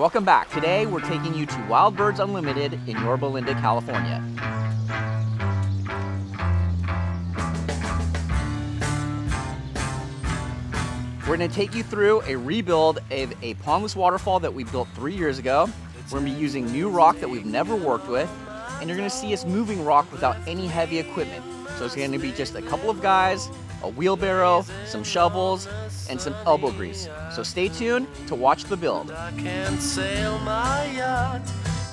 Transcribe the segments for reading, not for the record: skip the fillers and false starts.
Welcome back. Today we're taking you to Wild Birds Unlimited in Yorba Linda, California. We're going to take you through a rebuild of a Pondless waterfall that we built 3 years ago. We're going to be using new rock that we've never worked with, and you're going to see us moving rock without any heavy equipment. So it's going to be just a couple of guys, a wheelbarrow, some shovels, and some elbow grease. So stay tuned to watch the build. I can't sail my yacht.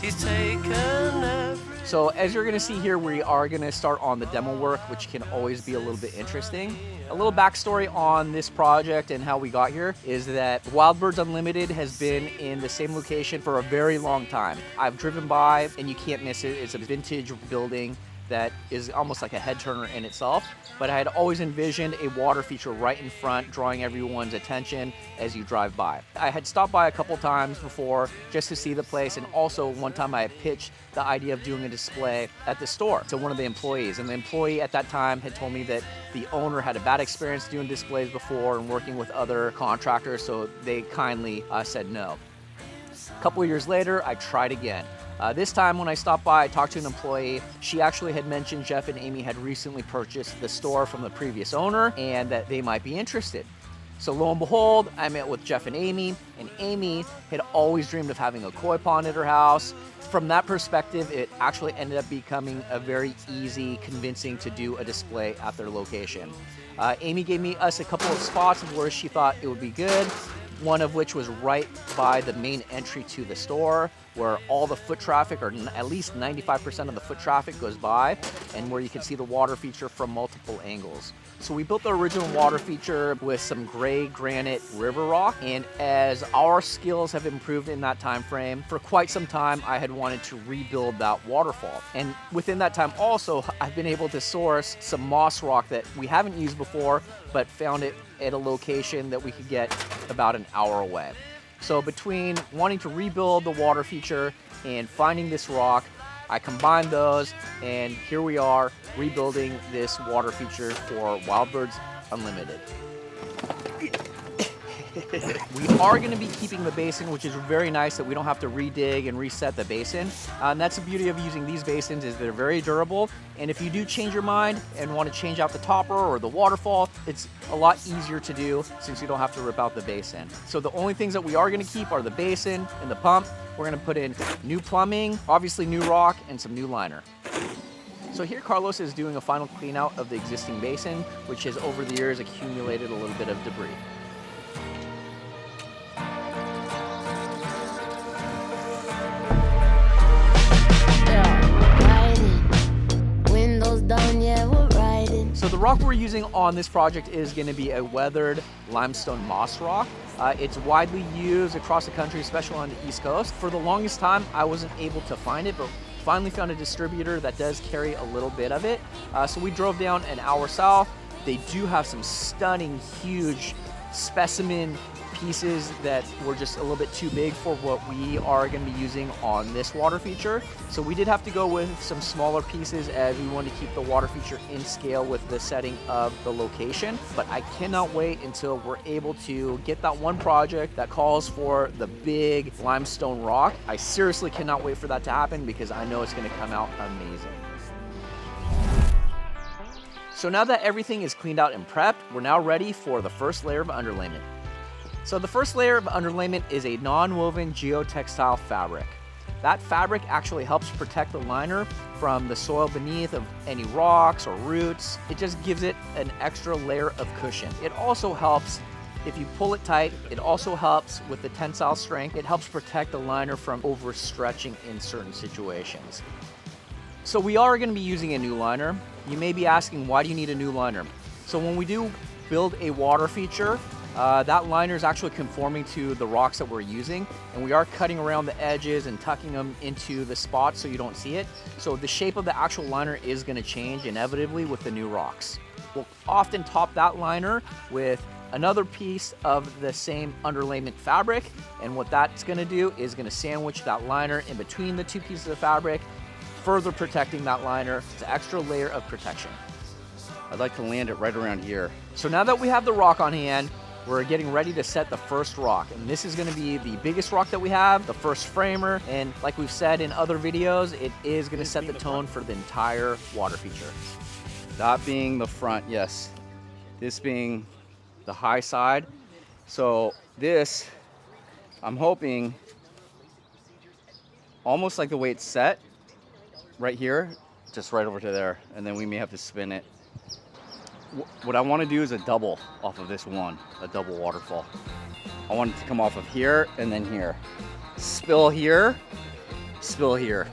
He's taken So as you're going to see here, we are going to start on the demo work, which can always be a little bit interesting. A little backstory on this project and how we got here is that Wild Birds Unlimited has been in the same location for a very long time. I've driven by and you can't miss it. It's a vintage building that is almost like a head turner in itself, but I had always envisioned a water feature right in front, drawing everyone's attention as you drive by. I had stopped by a couple times before just to see the place, and also one time I had pitched the idea of doing a display at the store to one of the employees, and the employee at that time had told me that the owner had a bad experience doing displays before and working with other contractors, so they kindly said no. A couple of years later, I tried again. This time when I stopped by, I talked to an employee. She actually had mentioned Jeff and Amy had recently purchased the store from the previous owner and that they might be interested. So lo and behold, I met with Jeff and Amy had always dreamed of having a koi pond at her house. From that perspective, it actually ended up becoming a very easy, convincing to do a display at their location. Amy gave us a couple of spots of where she thought it would be good. One of which was right by the main entry to the store, where all the foot traffic, or at least 95% of the foot traffic, goes by, and where you can see the water feature from multiple angles. So we built the original water feature with some gray granite river rock, and as our skills have improved in that time frame, for quite some time I had wanted to rebuild that waterfall. And within that time also, I've been able to source some moss rock that we haven't used before, but found it at a location that we could get about an hour away. So between wanting to rebuild the water feature and finding this rock, I combined those, and here we are rebuilding this water feature for Wild Birds Unlimited. We are going to be keeping the basin, which is very nice that we don't have to redig and reset the basin. And that's the beauty of using these basins, is they're very durable. And if you do change your mind and want to change out the topper or the waterfall, it's a lot easier to do since you don't have to rip out the basin. So the only things that we are going to keep are the basin and the pump. We're going to put in new plumbing, obviously new rock, and some new liner. So here Carlos is doing a final clean out of the existing basin, which has over the years accumulated a little bit of debris. So the rock we're using on this project is going to be a weathered limestone moss rock. It's widely used across the country, especially on the East Coast. For the longest time, I wasn't able to find it, but finally found a distributor that does carry a little bit of it. So we drove down an hour south. They do have some stunning, huge specimen pieces that were just a little bit too big for what we are going to be using on this water feature. So we did have to go with some smaller pieces as we wanted to keep the water feature in scale with the setting of the location. But I cannot wait until we're able to get that one project that calls for the big limestone rock. I seriously cannot wait for that to happen because I know it's going to come out amazing. So now that everything is cleaned out and prepped, we're now ready for the first layer of underlayment. So the first layer of underlayment is a non-woven geotextile fabric. That fabric actually helps protect the liner from the soil beneath of any rocks or roots. It just gives it an extra layer of cushion. It also helps, if you pull it tight, it also helps with the tensile strength. It helps protect the liner from overstretching in certain situations. So we are going to be using a new liner. You may be asking, why do you need a new liner? So when we do build a water feature, that liner is actually conforming to the rocks that we're using, and we are cutting around the edges and tucking them into the spots so you don't see it. So the shape of the actual liner is going to change inevitably with the new rocks. We'll often top that liner with another piece of the same underlayment fabric, and what that's going to do is going to sandwich that liner in between the two pieces of fabric, further protecting that liner. It's an extra layer of protection. I'd like to land it right around here. So now that we have the rock on hand, We're getting ready to set the first rock, and this is gonna be the biggest rock that we have, the first framer, and like we've said in other videos, it is gonna set the tone for the entire water feature. That being the front, yes. This being the high side. So this, I'm hoping, almost like the way it's set, right here, just right over to there, and then we may have to spin it. What I want to do is a double off of this one, a double waterfall. I want it to come off of here and then here. Spill here, spill here.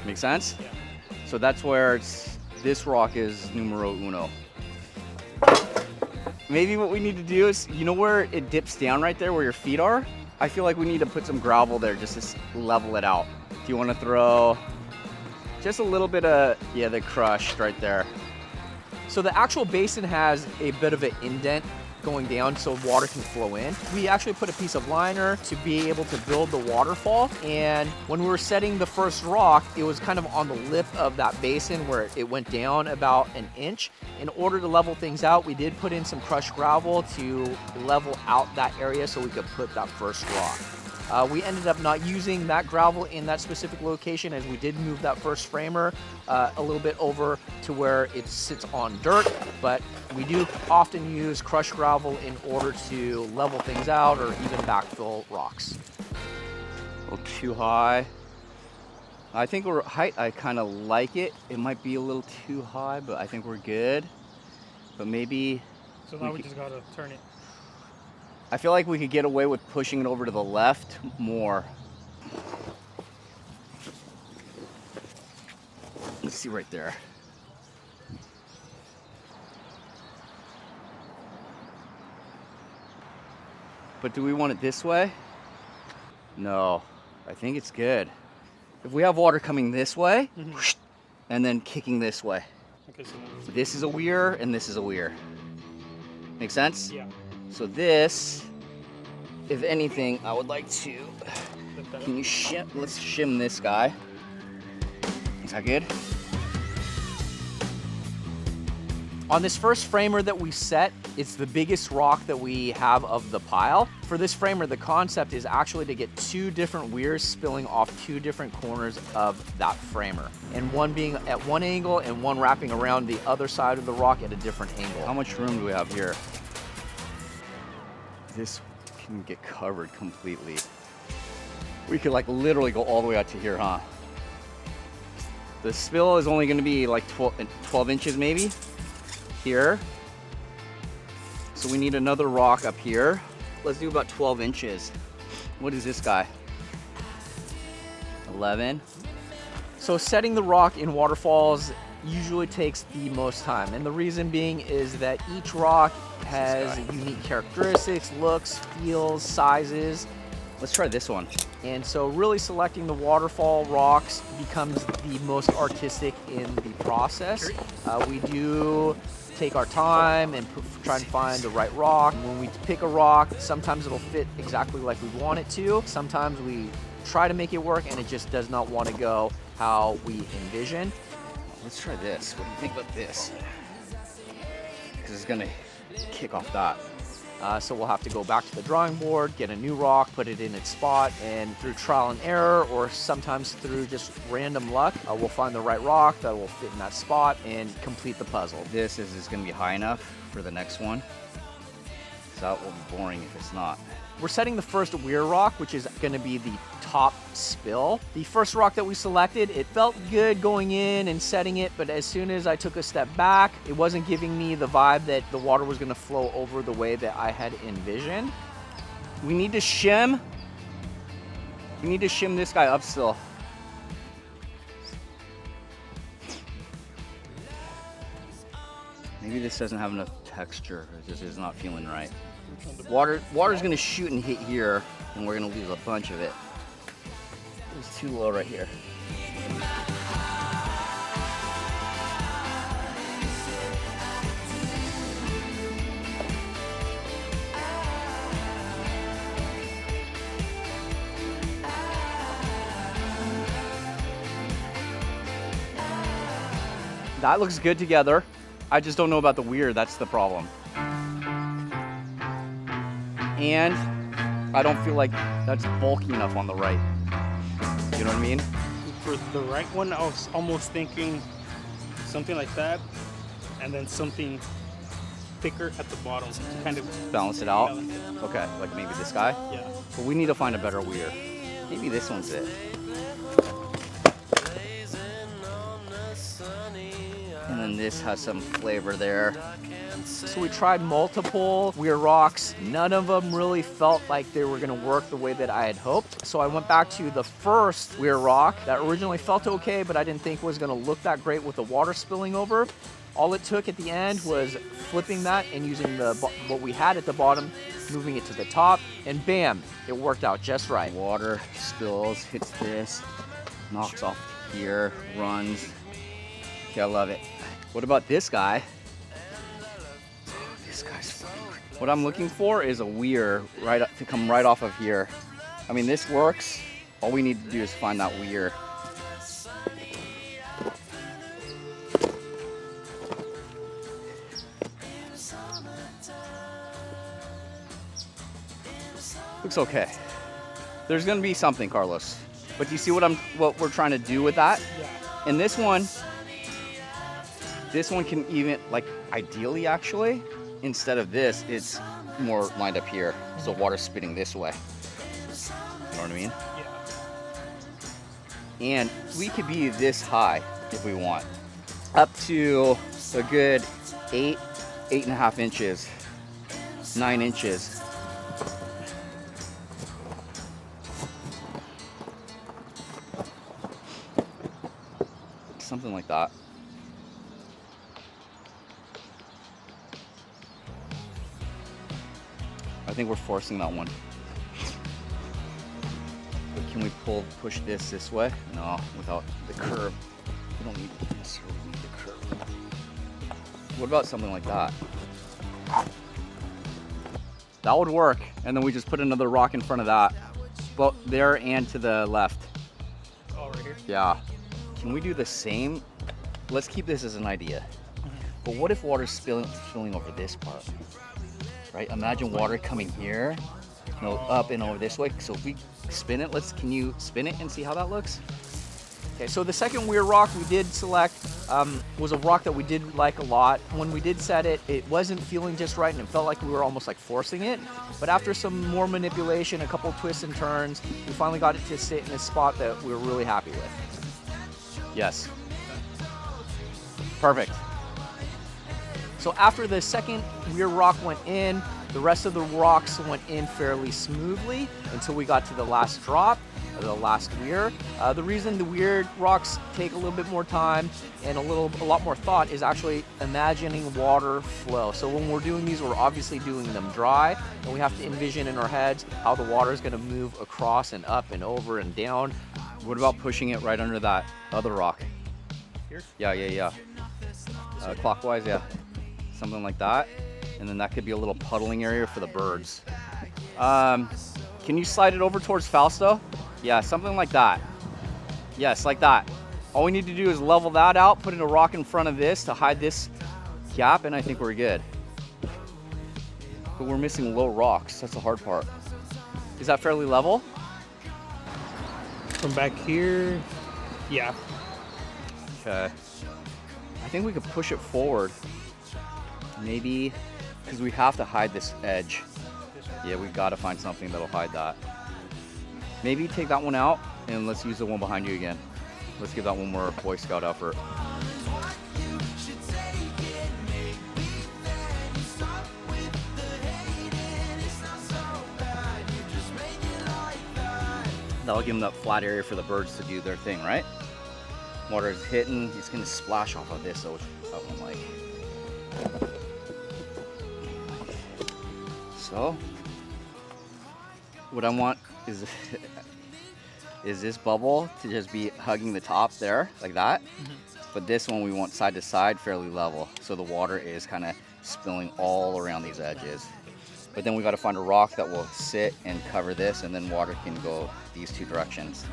Make sense? Yeah. So that's where this rock is numero uno. Maybe what we need to do is, you know where it dips down right there where your feet are? I feel like we need to put some gravel there just to level it out. Do you want to throw just a little bit of, yeah, the crushed right there. So the actual basin has a bit of an indent going down so water can flow in. We actually put a piece of liner to be able to build the waterfall, and when we were setting the first rock, it was kind of on the lip of that basin where it went down about an inch. In order to level things out, we did put in some crushed gravel to level out that area so we could put that first rock. We ended up not using that gravel in that specific location as we did move that first framer a little bit over to where it sits on dirt, but we do often use crushed gravel in order to level things out or even backfill rocks. A little too high. I think we're height, I kind of like it. It might be a little too high, but I think we're good. But maybe... So now we just gotta turn it. I feel like we could get away with pushing it over to the left more. Let's see right there. But do we want it this way? No, I think it's good. If we have water coming this way, and then kicking this way. Okay, So this is a weir and this is a weir. Make sense? yeah. So this, if anything, I would like to, can you shim, let's shim this guy. Is that good? On this first framer that we set, it's the biggest rock that we have of the pile. For this framer, the concept is actually to get two different weirs spilling off two different corners of that framer. And one being at one angle and one wrapping around the other side of the rock at a different angle. How much room do we have here? This can get covered completely. We could like literally go all the way out to here, huh? The spill is only gonna be like 12 inches maybe, here. So we need another rock up here. Let's do about 12 inches. What is this guy? 11. So setting the rock in waterfalls usually takes the most time. And the reason being is that each rock has unique characteristics, looks, feels, sizes. Let's try this one. And so really selecting the waterfall rocks becomes the most artistic in the process. We do take our time and try and find the right rock. When we pick a rock, sometimes it'll fit exactly like we want it to. Sometimes we try to make it work and it just does not want to go how we envision. Let's try this. What do you think about this? Because it's gonna kick off that. So we'll have to go back to the drawing board, get a new rock, put it in its spot, and through trial and error, or sometimes through just random luck, we'll find the right rock that will fit in that spot and complete the puzzle. This is gonna be high enough for the next one. So that will be boring if it's not. We're setting the first weir rock, which is gonna be the top spill. The first rock that we selected, it felt good going in and setting it, but as soon as I took a step back, it wasn't giving me the vibe that the water was gonna flow over the way that I had envisioned. We need to shim. We need to shim this guy up still. Maybe this doesn't have enough texture. It just is not feeling right. Water's gonna shoot and hit here, and we're gonna lose a bunch of it. It's too low right here. That looks good together. I just don't know about the weir, that's the problem. and I don't feel like that's bulky enough on the right. You know what I mean? For the right one, I was almost thinking something like that, and then something thicker at the bottom to kind of Balance it out. balance it. Okay, like maybe this guy. Yeah. But we need to find a better weir. Maybe this one's it. And then this has some flavor there. So we tried multiple weir rocks. None of them really felt like they were gonna work the way that I had hoped. So I went back to the first weir rock that originally felt okay, but I didn't think was gonna look that great with the water spilling over. All it took at the end was flipping that and using what we had at the bottom, moving it to the top, and bam, it worked out just right. Water spills, hits this, knocks off here, runs. Okay, I love it. What about this guy? This guy's fucking great. What I'm looking for is a weir to come right off of here. I mean, this works. All we need to do is find that weir. Looks okay. There's gonna be something, Carlos. But do you see what we're trying to do with that? Yeah. And this one can even, like, ideally actually, instead of this, it's more lined up here. So water's spitting this way. You know what I mean? Yeah. And we could be this high if we want. Up to a good 8.5 inches, 9 inches. Something like that. I think we're forcing that one. But can we push this way? No, without the curve. We don't necessarily need the curve. What about something like that? That would work. And then we just put another rock in front of that. Both there and to the left. Oh, right here? Yeah. Can we do the same? Let's keep this as an idea. But what if water's spilling over this part? Right? Imagine water coming here, up and over this way. So if we spin it, can you spin it and see how that looks? Okay, so the second weir rock we did select was a rock that we did like a lot. When we did set it, it wasn't feeling just right and it felt like we were almost like forcing it. But after some more manipulation, a couple twists and turns, we finally got it to sit in a spot that we were really happy with. Yes. Perfect. So after the second weir rock went in, the rest of the rocks went in fairly smoothly until we got to the last drop, the last weir. The reason the weir rocks take a little bit more time and a lot more thought is actually imagining water flow. So when we're doing these, we're obviously doing them dry, and we have to envision in our heads how the water is going to move across and up and over and down. What about pushing it right under that other rock? Here? Yeah. Clockwise, yeah. Something like that. And then that could be a little puddling area for the birds. Can you slide it over towards Fausto? Yeah, something like that. Yes, like that. All we need to do is level that out, put in a rock in front of this to hide this gap, and I think we're good. But we're missing low rocks. That's the hard part. Is that fairly level? From back here, yeah. Okay. I think we could push it forward. Maybe, because we have to hide this edge. Yeah, we gotta find something that'll hide that. Maybe take that one out and let's use the one behind you again. Let's give that one more Boy Scout effort. That'll give them that flat area for the birds to do their thing, right? Water is hitting, it's gonna splash off of this, so which I won't like. So, what I want is this bubble to just be hugging the top there, like that. But this one we want side to side, fairly level, so the water is kind of spilling all around these edges. But then we got to find a rock that will sit and cover this, and then water can go these two directions.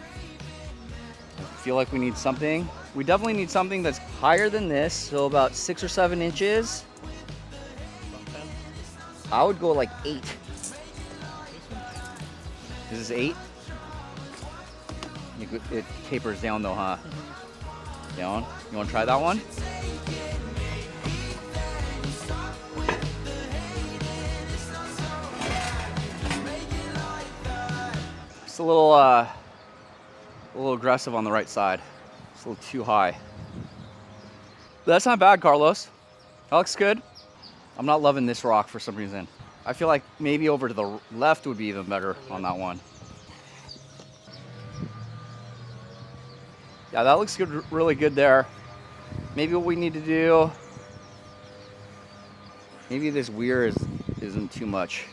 I feel like we need something. We definitely need something that's higher than this, so about 6 or 7 inches. I would go like 8. This is 8. It tapers down though, huh? Down. You want to try that one? It's a little aggressive on the right side. It's a little too high. But that's not bad, Carlos. That looks good. I'm not loving this rock for some reason. I feel like maybe over to the left would be even better on that one. Yeah, that looks good, really good there. Maybe what we need to do, maybe this weir isn't too much.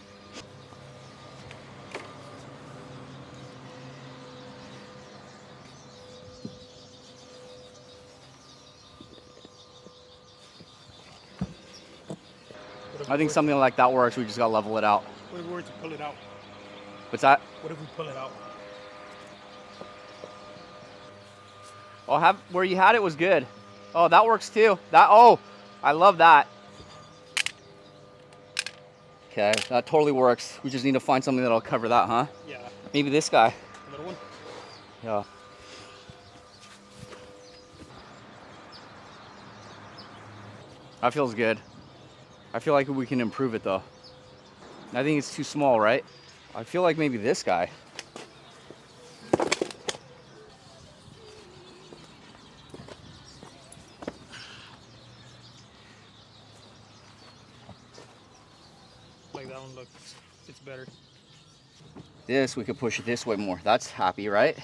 I think something like that works. We just gotta level it out. What if we were to pull it out? What's that? What if we pull it out? Oh, where you had it was good. Oh, that works too. Oh, I love that. Okay, that totally works. We just need to find something that'll cover that, huh? Yeah. Maybe this guy. Another one? Yeah. That feels good. I feel like we can improve it though. I think it's too small, right? I feel like maybe this guy. Like that one looks, it's better. This, we could push it this way more. That's happy, right?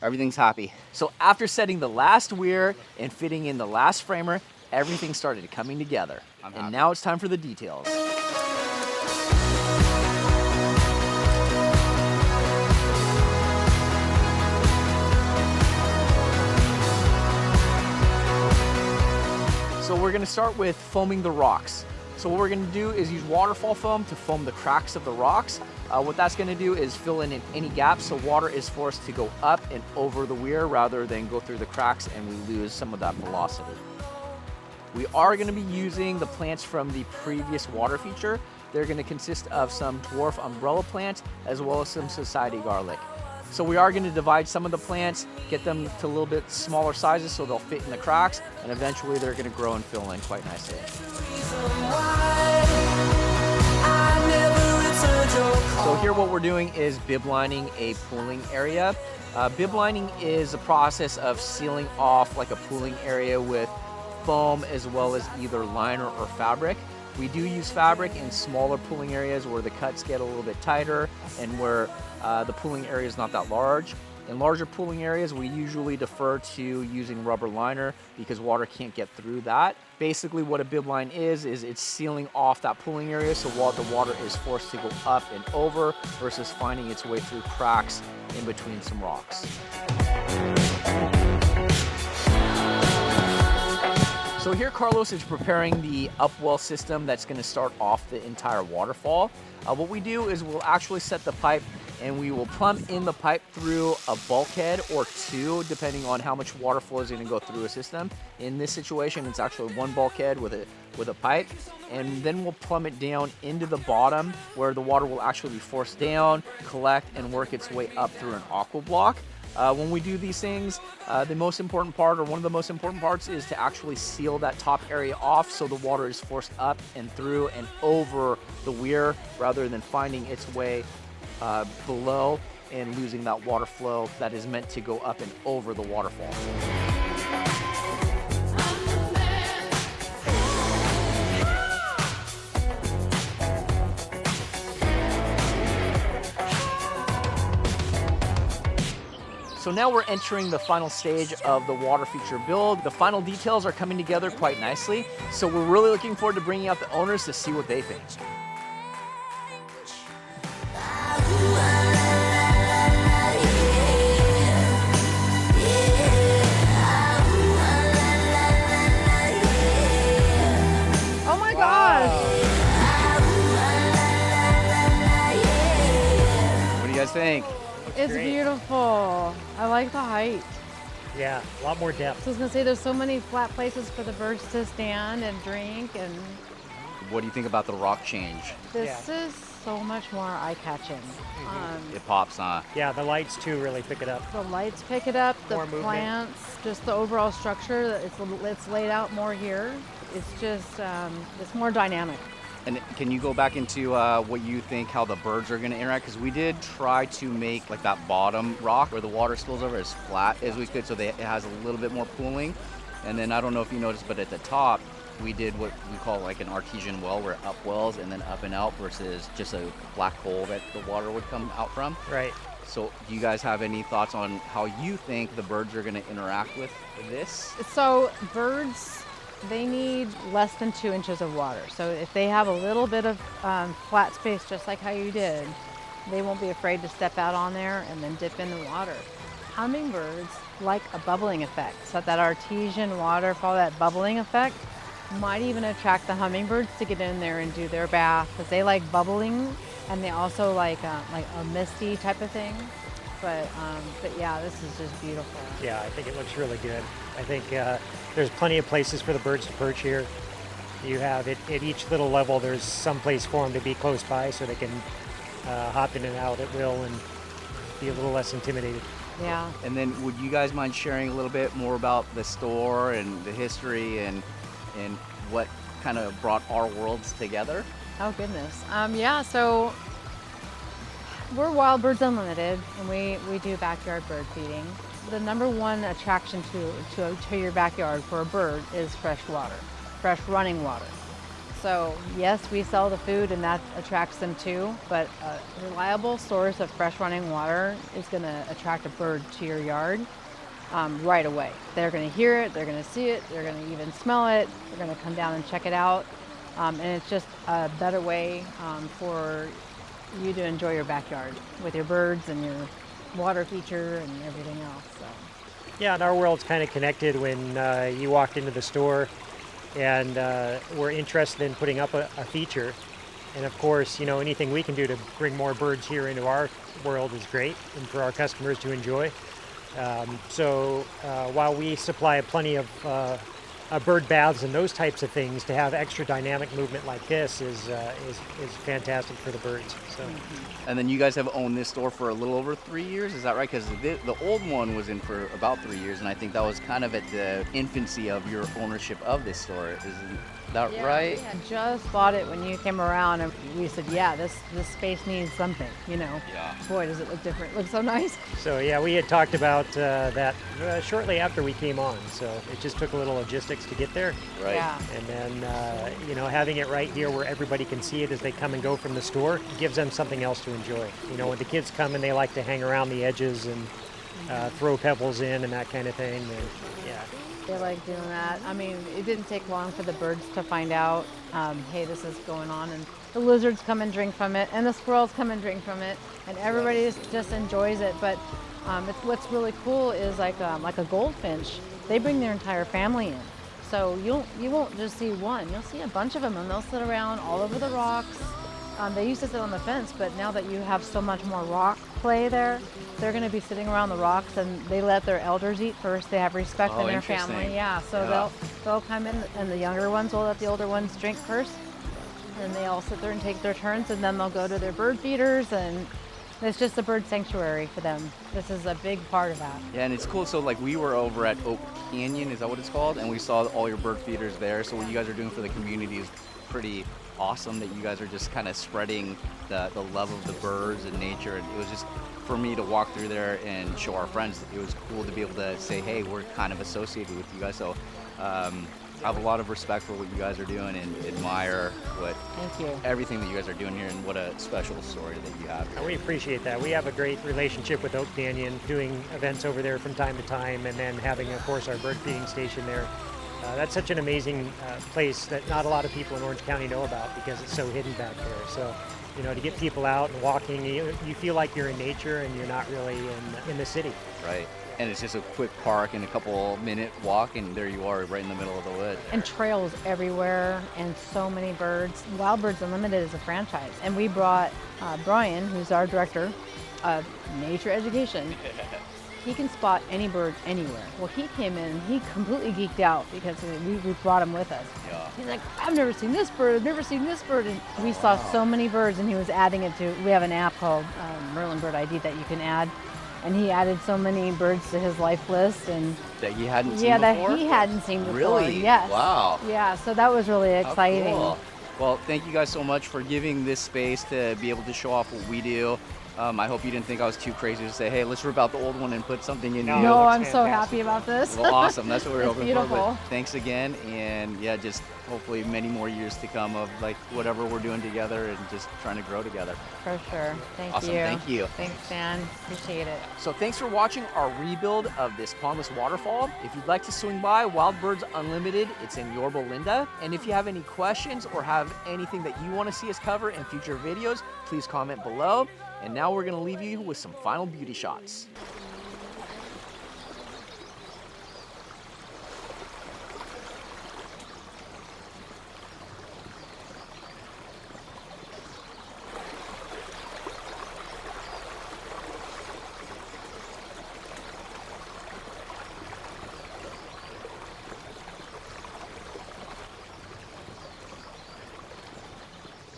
Everything's happy. So after setting the last weir and fitting in the last framer, everything started coming together. And now it's time for the details. So we're gonna start with foaming the rocks. So what we're gonna do is use waterfall foam to foam the cracks of the rocks. What that's gonna do is fill in any gaps so water is forced to go up and over the weir rather than go through the cracks and we lose some of that velocity. We are gonna be using the plants from the previous water feature. They're gonna consist of some dwarf umbrella plants as well as some society garlic. So we are gonna divide some of the plants, get them to a little bit smaller sizes so they'll fit in the cracks, and eventually they're gonna grow and fill in quite nicely. So here what we're doing is bib lining a pooling area. Bib lining is a process of sealing off like a pooling area with foam as well as either liner or fabric. We do use fabric in smaller pooling areas where the cuts get a little bit tighter and where the pooling area is not that large. In larger pooling areas, we usually defer to using rubber liner because water can't get through that. Basically what a bib line is it's sealing off that pooling area so while the water is forced to go up and over versus finding its way through cracks in between some rocks. So here Carlos is preparing the Upwell system that's going to start off the entire waterfall. What we do is we'll actually set the pipe and we will plumb in the pipe through a bulkhead or two depending on how much water flow is going to go through a system. In this situation it's actually one bulkhead with a pipe, and then we'll plumb it down into the bottom where the water will actually be forced down, collect, and work its way up through an aqua block. When we do these things, the most important part, or one of the most important parts, is to actually seal that top area off so the water is forced up and through and over the weir rather than finding its way below and losing that water flow that is meant to go up and over the waterfall. So now we're entering the final stage of the water feature build. The final details are coming together quite nicely. So we're really looking forward to bringing out the owners to see what they think. Oh my gosh! What do you guys think? It's great. beautiful. I like the height. Yeah, a lot more depth. So I was gonna say there's so many flat places for the birds to stand and drink, and what do you think about the rock change? This is so much more eye-catching. It pops, huh? Yeah, the lights too really pick it up. The lights pick it up, the More movement. plants, just the overall structure. It's laid out more here. It's just it's more dynamic. And can you go back into what you think how the birds are going to interact? Because we did try to make like that bottom rock where the water spills over as flat as we could, so it has a little bit more pooling. And then I don't know if you noticed, but at the top we did what we call like an artesian well, where upwells and then up and out versus just a black hole that the water would come out from. Right. So do you guys have any thoughts on how you think the birds are going to interact with this? So birds, they need less than 2 inches of water. So if they have a little bit of flat space, just like how you did, they won't be afraid to step out on there and then dip in the water. Hummingbirds like a bubbling effect. So that artesian waterfall, that bubbling effect, might even attract the hummingbirds to get in there and do their bath, because they like bubbling, and they also like a misty type of thing. But yeah, this is just beautiful. Yeah, I think it looks really good. I think there's plenty of places for the birds to perch here. You have it at each little level. There's some place for them to be close by, so they can hop in and out at will and be a little less intimidated. Yeah. And then would you guys mind sharing a little bit more about the store and the history and what kind of brought our worlds together? Oh goodness. Yeah, so we're Wild Birds Unlimited, and we do backyard bird feeding. The number one attraction to your backyard for a bird is fresh water, fresh running water. So yes, we sell the food and that attracts them too, but a reliable source of fresh running water is going to attract a bird to your yard right away. They're going to hear it, they're going to see it, they're going to even smell it, they're going to come down and check it out. And it's just a better way for you to enjoy your backyard with your birds and your water feature and everything else. So. Yeah, and our world's kind of connected. When you walked into the store and we're interested in putting up a feature, and of course, you know, anything we can do to bring more birds here into our world is great and for our customers to enjoy. So while we supply plenty of bird baths and those types of things, to have extra dynamic movement like this is fantastic for the birds. So. And then you guys have owned this store for a little over 3 years, is that right? Because the old one was in for about 3 years, and I think that was kind of at the infancy of your ownership of this store. Isn't that right? We had just bought it when you came around, and we said, yeah, this space needs something, you know. Yeah. Boy, does it look different. It looks so nice. So yeah, we had talked about that shortly after we came on. So it just took a little logistics to get there. Right. Yeah. And then, you know, having it right here where everybody can see it as they come and go from the store gives them something else to enjoy. You know, when the kids come and they like to hang around the edges and throw pebbles in and that kind of thing. And, yeah. They like doing that. I mean, it didn't take long for the birds to find out, hey, this is going on, and the lizards come and drink from it, and the squirrels come and drink from it, and everybody just enjoys it. But what's really cool is like a goldfinch. They bring their entire family in, so you won't just see one. You'll see a bunch of them, and they'll sit around all over the rocks. They used to sit on the fence, but now that you have so much more rock play there, they're going to be sitting around the rocks, and they let their elders eat first. They have respect in their family. Yeah, so they'll come in, and the younger ones will let the older ones drink first, and they all sit there and take their turns, and then they'll go to their bird feeders, and it's just a bird sanctuary for them. This is a big part of that. Yeah, and it's cool. So like we were over at Oak Canyon, is that what it's called? And we saw all your bird feeders there. So what you guys are doing for the community is pretty awesome, that you guys are just kind of spreading the love of the birds and nature. And it was just, for me to walk through there and show our friends, it was cool to be able to say, hey, we're kind of associated with you guys. So I have a lot of respect for what you guys are doing and admire everything that you guys are doing here, and what a special story that you have. And we appreciate that. We have a great relationship with Oak Canyon, doing events over there from time to time, and then having, of course, our bird feeding station there. That's such an amazing place that not a lot of people in Orange County know about, because it's so hidden back there. So, you know, to get people out and walking, you feel like you're in nature and you're not really in the city. Right. And it's just a quick park and a couple minute walk, and there you are right in the middle of the woods. And trails everywhere, and so many birds. Wild Birds Unlimited is a franchise, and we brought Brian, who's our director of nature education. He can spot any bird anywhere. Well, he came in, he completely geeked out because we brought him with us. Yeah. He's like, I've never seen this bird, I've never seen this bird. And we saw so many birds, and he was adding it to, we have an app called Merlin Bird ID that you can add. And he added so many birds to his life list, and That you hadn't seen yeah, before? that he hadn't seen before. Really? Yes. Wow. Yeah, so that was really How exciting. cool. Well, thank you guys so much for giving this space to be able to show off what we do. I hope you didn't think I was too crazy to say, hey, let's rip out the old one and put something in No. new. No, looks I'm so fantastic. happy about this. Well, awesome. That's what we're It's hoping beautiful. for. But thanks again, and yeah, just hopefully many more years to come of like whatever we're doing together and just trying to grow together. For sure. Thank Awesome. you. Thank you. Thanks, Dan. Appreciate it. So thanks for watching our rebuild of this Pondless waterfall. If you'd like to swing by Wild Birds Unlimited, it's in Yorba Linda. And if you have any questions or have anything that you want to see us cover in future videos, please comment below. And now we're going to leave you with some final beauty shots.